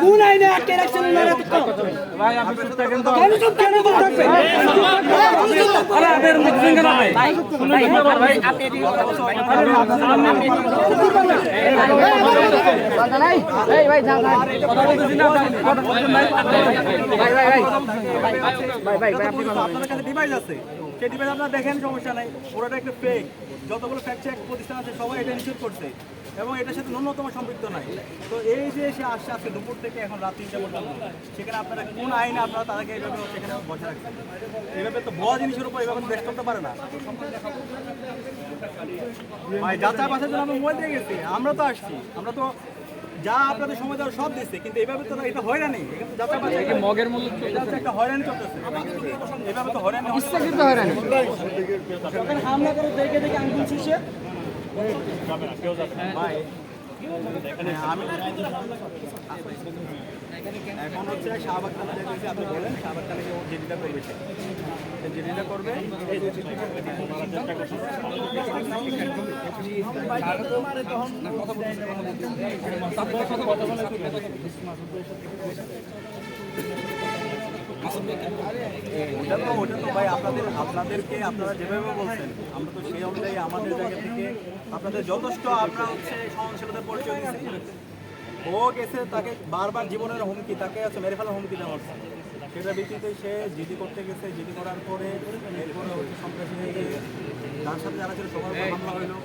কোন আইনে আটকে রাখছেন ওনারা তো ভাই আপনি চুপ থাকেন তো কেন চুপ কেন চুপ থাকবে আরে আপনার মুখ ভেঙে না ভাই ভাই আপনি এদিকে কথা বলছেন ভাই এই ভাই যা কথা বলতেছি না কথা বলতেছেন ভাই ভাই আপনি আপনাদের কাছে ডিভাইস আছে সেই ডিভাইস আপনারা দেখেন সমস্যা নাই পুরোটা একটা ফেক যতগুলো ফ্যাক্ট চেক প্রতিষ্ঠান আছে সবাই এটা নিশ্চিত করছে এবং এটার সাথে ন্যূনতম সম্পৃক্ত নাই তো এই যে সে আসছে আজকে দুপুর থেকে এখন রাত 3টা পর্যন্ত সেখানে আপনারা কোন আইনে আপনারা তাদেরকে এইভাবে সেখানে বসে রাখছেন এইভাবে তো ভুয়া জিনিসের উপর এইভাবে বেশ করতে পারে না ভাই যাচাই বাসার জন্য আমরা মোবাইল দিয়ে গেছি আমরা তো আসছি আমরা তো যা আপনাদের সময় দেওয়ার সব দিচ্ছে কিন্তু এইভাবে তো এটা হয়রানি এখানে যাচাই বাছাই মগের মূল্য এটা হচ্ছে একটা হয়রানি চলতেছে এইভাবে তো হয়রানি ইচ্ছাকৃত হয়রানি ওখানে হামলা করে দেখে দেখে আঙ্গুল শীষে ভাই আমি এখন হচ্ছে শাহবাগ থানা যেতেছি আপনি বলেন শাহবাগ থানা ও যেটা করবে সে যেটা করবে ওটা তো ভাই আপনাদেরকে আপনারা যেভাবে বলছেন আমরা তো সেই অনুযায়ী আমাদের জায়গা থেকে আপনাদের যথেষ্ট আমরা হচ্ছে সহনশীলতার পরিচয় দিচ্ছি ও গেছে তাকে বারবার জীবনের হুমকি তাকে হচ্ছে মেরে ফেলার হুমকি দেওয়া হচ্ছে সেটার ভিত্তিতে সে জিডি করতে গেছে জিডি করার পরে এরপরে হচ্ছে সন্ত্রাসী হয়ে গিয়ে তার সাথে যারা ছিল সবার উপর হামলা হইলো